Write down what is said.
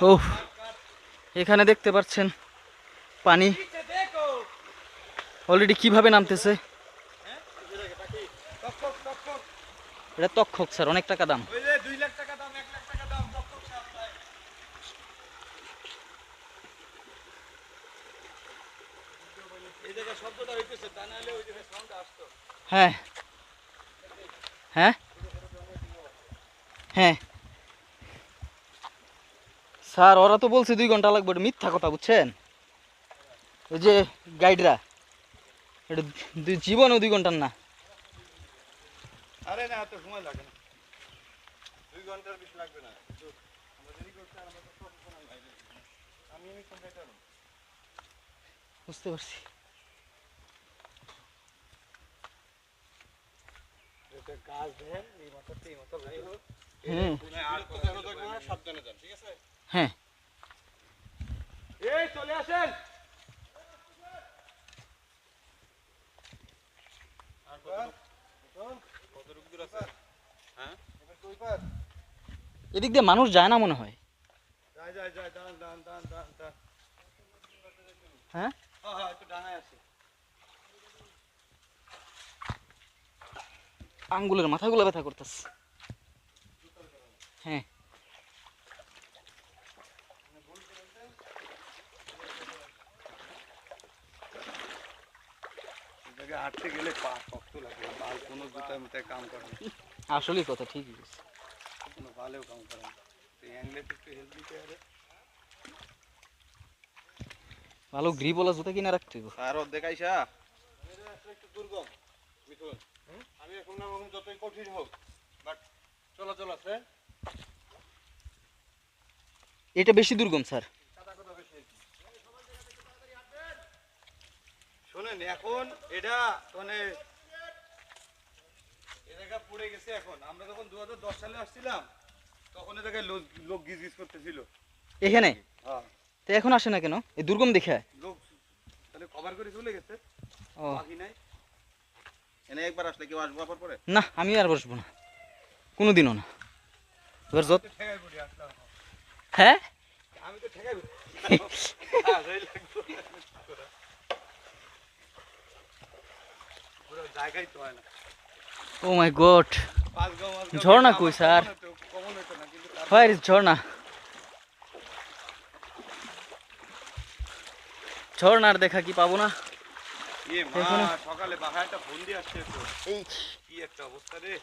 ও এখানে দেখতে পাচ্ছেন পানি অলরেডি কিভাবে নামতেছে। এটা তক্ষক স্যার, অনেক টাকা দাম। 2 লাখ টাকা দাম, 1 লাখ টাকা দাম। এই জায়গায় শব্দটা হইতেছে, তা নাহলে ওই জায়গায় সাউন্ড আসতো। হ্যাঁ হ্যাঁ হ্যাঁ স্যার, ওরা তো বলছে 2 ঘন্টা লাগবে, এটা মিথ্যা কথা বুঝছেন। ওই যে গাইডরা, এটা জীবনও 2 ঘন্টার না। আরে না, এত সময় লাগে না, 2 ঘন্টার বেশি লাগবে না। আমরা দেরি করতে, আমরা তো প্রফেশনাল বাইরে, আমি কম্পিউটার। বুঝতে পারছি। এটা গাছ দেন, এই মাথাতে এই মাথা যাই হোক। আর কোথাও থাকবে না, সাবধানে যান, ঠিক আছে? হ্যাঁ এই চলে আসেন। আর কত রূপ দূর আছে? হ্যাঁ, এবার কই পার? এদিক দিয়ে মানুষ যায় না মনে হয়। যায় যায় যায়, দান দান দান দান দান। হ্যাঁ হ্যাঁ হ্যাঁ, একটু ডাঙায় আছে। আঙ্গুলের মাথাগুলো ব্যথা করতেছে। হ্যাঁ হাঁটতে গেলে পা শক্ত লাগে, বাল কোনো জুতায় মুতায় কাম করে না। আসলেই কথা ঠিকই বলছে। কোনো বালেও কাম করে না। এই অ্যাংলে একটু হেল্প দিতে হবে। ভালো গ্রিপওয়ালা জুতা কিনে রাখতে হবে। আর অর্ধেক আইসা একটু দুর্গম মিঠুন, আমি এখন না যতই কঠিন হোক, বাট চলাচল আছে। এটা বেশি দুর্গম স্যার। শোনেন, এখন এটা মানে এ জায়গা পড়ে গেছে। এখন আমরা যখন 2010 সালে আসছিলাম, তখন এ জায়গায় লোক গিজ গিজ করতেছিল এখানে। হ্যাঁ, তো এখন আসে না কেন? এই দুর্গম দেখে। লোক তাহলে কভার করে চলে গেছে। ও বাকি নাই। এনে একবার আসলে কেউ আসবো আবার পরে? না, আমি আর বসবো না, কোনোদিনও না। এবার যত ঠেকাই পড়ি আসলাম। হ্যাঁ আমি তো ঠেকাই পড়ি। পুরো জায়গায় তো হয় না। ও মাই গড, ঝর্ণা কই স্যার? কমন হইতো না, কিন্তু হোয়ার ইজ ঝর্ণা? ঝর্ণার দেখা কি পাবো না? সকালে বাসায় একটা ফোন দিয়ে আসছে, এই কি একটা অবস্থা রে।